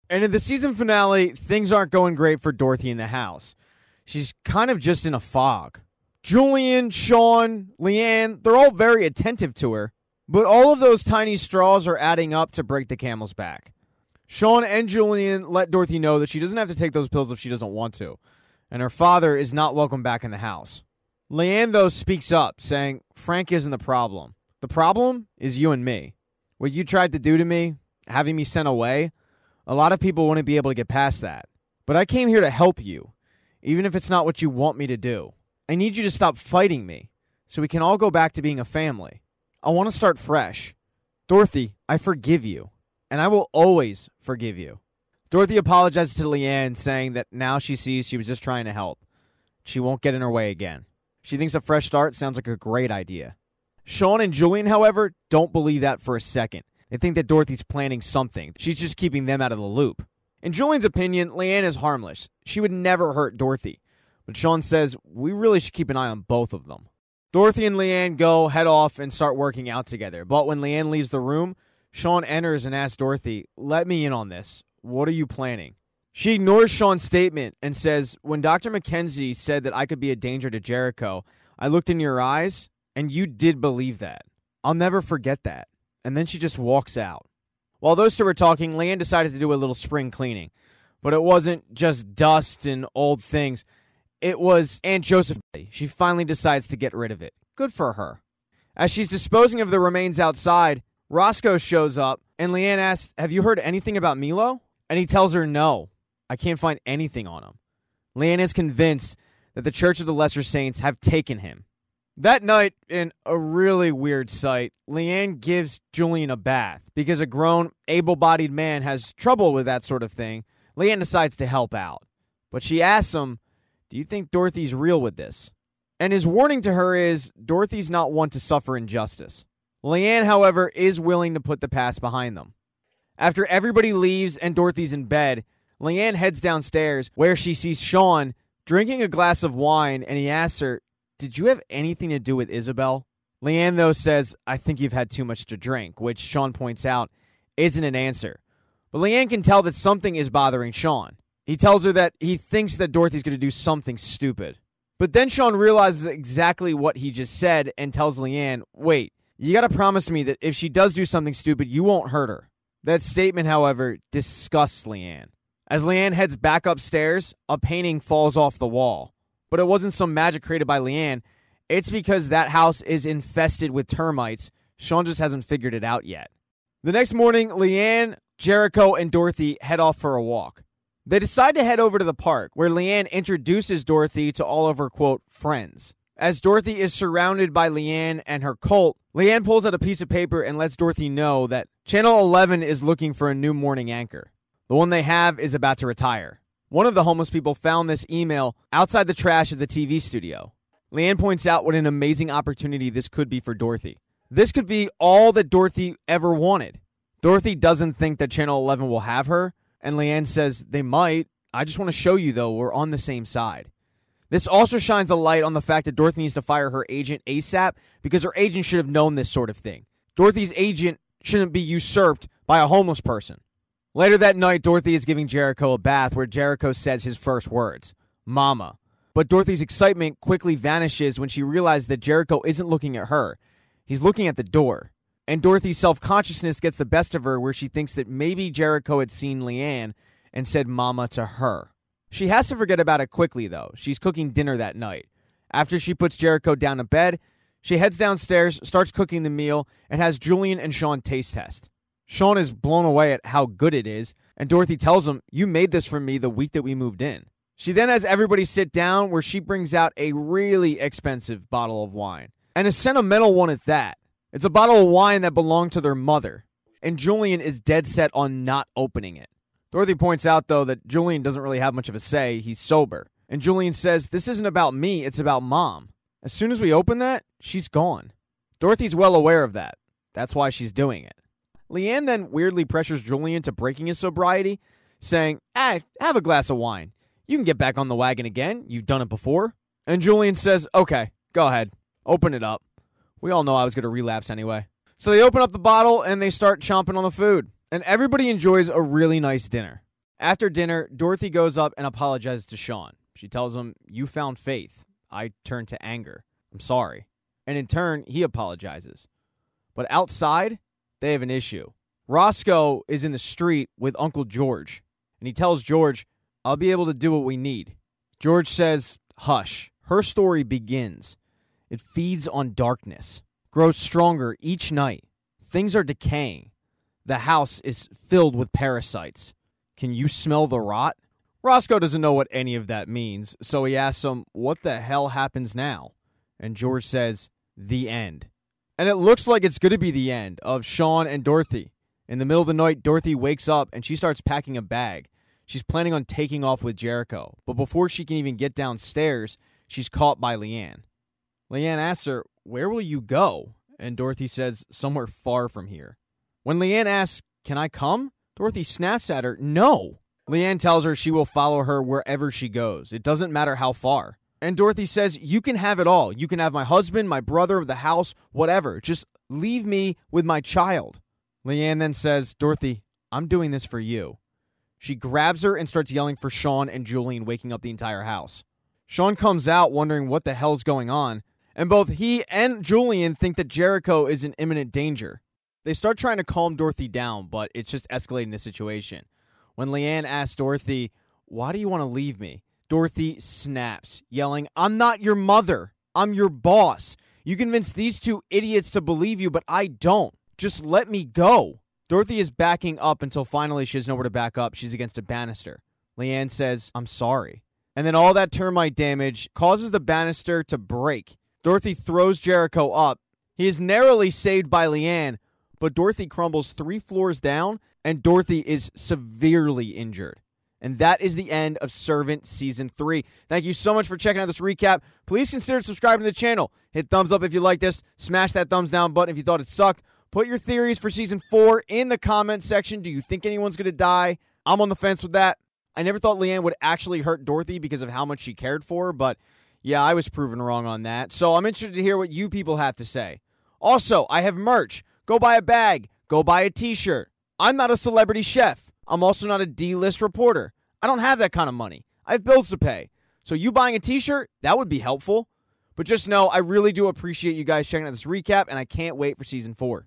And in the season finale, things aren't going great for Dorothy in the house. She's kind of just in a fog. Julian, Sean, Leanne, they're all very attentive to her, but all of those tiny straws are adding up to break the camel's back. Sean and Julian let Dorothy know that she doesn't have to take those pills if she doesn't want to, and her father is not welcome back in the house. Leanne, though, speaks up, saying, Frank isn't the problem. The problem is you and me. What you tried to do to me, having me sent away, a lot of people wouldn't be able to get past that. But I came here to help you, even if it's not what you want me to do. I need you to stop fighting me, so we can all go back to being a family. I want to start fresh. Dorothy, I forgive you, and I will always forgive you. Dorothy apologizes to Leanne, saying that now she sees she was just trying to help. She won't get in her way again. She thinks a fresh start sounds like a great idea. Sean and Julian, however, don't believe that for a second. They think that Dorothy's planning something. She's just keeping them out of the loop. In Julian's opinion, Leanne is harmless. She would never hurt Dorothy. But Sean says, we really should keep an eye on both of them. Dorothy and Leanne head off and start working out together. But when Leanne leaves the room, Sean enters and asks Dorothy, let me in on this. What are you planning? She ignores Sean's statement and says, when Dr. Mackenzie said that I could be a danger to Jericho, I looked in your eyes, and you did believe that. I'll never forget that. And then she just walks out. While those two were talking, Leanne decided to do a little spring cleaning. But it wasn't just dust and old things. It was Aunt Josephine. She finally decides to get rid of it. Good for her. As she's disposing of the remains outside, Roscoe shows up, and Leanne asks, have you heard anything about Milo? And he tells her, no, I can't find anything on him. Leanne is convinced that the Church of the Lesser Saints have taken him. That night, in a really weird sight, Leanne gives Julian a bath. Because a grown, able-bodied man has trouble with that sort of thing, Leanne decides to help out. But she asks him, do you think Dorothy's real with this? And his warning to her is, Dorothy's not one to suffer injustice. Leanne, however, is willing to put the past behind them. After everybody leaves and Dorothy's in bed, Leanne heads downstairs where she sees Sean drinking a glass of wine, and he asks her, did you have anything to do with Isabel? Leanne, though, says, I think you've had too much to drink, which Sean points out isn't an answer. But Leanne can tell that something is bothering Sean. He tells her that he thinks that Dorothy's going to do something stupid. But then Sean realizes exactly what he just said and tells Leanne, wait, you got to promise me that if she does do something stupid, you won't hurt her. That statement, however, disgusts Leanne. As Leanne heads back upstairs, a painting falls off the wall. But it wasn't some magic created by Leanne. It's because that house is infested with termites. Sean just hasn't figured it out yet. The next morning, Leanne, Jericho, and Dorothy head off for a walk. They decide to head over to the park, where Leanne introduces Dorothy to all of her, quote, friends. As Dorothy is surrounded by Leanne and her cult, Leanne pulls out a piece of paper and lets Dorothy know that Channel 11 is looking for a new morning anchor. The one they have is about to retire. One of the homeless people found this email outside the trash of the TV studio. Leanne points out what an amazing opportunity this could be for Dorothy. This could be all that Dorothy ever wanted. Dorothy doesn't think that Channel 11 will have her, and Leanne says, they might. I just want to show you, though, we're on the same side. This also shines a light on the fact that Dorothy needs to fire her agent ASAP because her agent should have known this sort of thing. Dorothy's agent shouldn't be usurped by a homeless person. Later that night, Dorothy is giving Jericho a bath where Jericho says his first words, Mama. But Dorothy's excitement quickly vanishes when she realizes that Jericho isn't looking at her. He's looking at the door. And Dorothy's self-consciousness gets the best of her where she thinks that maybe Jericho had seen Leanne and said Mama to her. She has to forget about it quickly, though. She's cooking dinner that night. After she puts Jericho down to bed, she heads downstairs, starts cooking the meal, and has Julian and Sean taste test. Sean is blown away at how good it is, and Dorothy tells him, you made this for me the week that we moved in. She then has everybody sit down where she brings out a really expensive bottle of wine, and a sentimental one at that. It's a bottle of wine that belonged to their mother, and Julian is dead set on not opening it. Dorothy points out, though, that Julian doesn't really have much of a say. He's sober. And Julian says, this isn't about me, it's about Mom. As soon as we open that, she's gone. Dorothy's well aware of that. That's why she's doing it. Leanne then weirdly pressures Julian to breaking his sobriety, saying, have a glass of wine. You can get back on the wagon again. You've done it before. And Julian says, okay, go ahead. Open it up. We all know I was going to relapse anyway. So they open up the bottle and they start chomping on the food. And everybody enjoys a really nice dinner. After dinner, Dorothy goes up and apologizes to Sean. She tells him, "You found faith. I turned to anger. I'm sorry." And in turn, he apologizes. But outside, they have an issue. Roscoe is in the street with Uncle George, and he tells George, "I'll be able to do what we need." George says, "Hush." Her story begins. It feeds on darkness, grows stronger each night. Things are decaying. The house is filled with parasites. Can you smell the rot? Roscoe doesn't know what any of that means, so he asks him, "What the hell happens now?" And George says, "The end." And it looks like it's going to be the end of Sean and Dorothy. In the middle of the night, Dorothy wakes up and she starts packing a bag. She's planning on taking off with Jericho, but before she can even get downstairs, she's caught by Leanne. Leanne asks her, "Where will you go?" And Dorothy says, "Somewhere far from here." When Leanne asks, "Can I come?" Dorothy snaps at her, "No." Leanne tells her she will follow her wherever she goes. It doesn't matter how far. And Dorothy says, "You can have it all. You can have my husband, my brother, the house, whatever. Just leave me with my child." Leanne then says, "Dorothy, I'm doing this for you." She grabs her and starts yelling for Sean and Julian, waking up the entire house. Sean comes out wondering what the hell's going on, and both he and Julian think that Jericho is in imminent danger. They start trying to calm Dorothy down, but it's just escalating the situation. When Leanne asks Dorothy, "Why do you want to leave me?" Dorothy snaps, yelling, "I'm not your mother. I'm your boss. You convinced these two idiots to believe you, but I don't. Just let me go." Dorothy is backing up until finally she has nowhere to back up. She's against a banister. Leanne says, "I'm sorry." And then all that termite damage causes the banister to break. Dorothy throws Jericho up. He is narrowly saved by Leanne, but Dorothy crumbles 3 floors down, and Dorothy is severely injured. And that is the end of Servant Season 3. Thank you so much for checking out this recap. Please consider subscribing to the channel. Hit thumbs up if you like this. Smash that thumbs down button if you thought it sucked. Put your theories for Season 4 in the comment section. Do you think anyone's going to die? I'm on the fence with that. I never thought Leanne would actually hurt Dorothy because of how much she cared for her, but yeah, I was proven wrong on that. So I'm interested to hear what you people have to say. Also, I have merch. Go buy a bag. Go buy a t-shirt. I'm not a celebrity chef. I'm also not a D-list reporter. I don't have that kind of money. I have bills to pay. So you buying a t-shirt, that would be helpful. But just know, I really do appreciate you guys checking out this recap, and I can't wait for Season 4.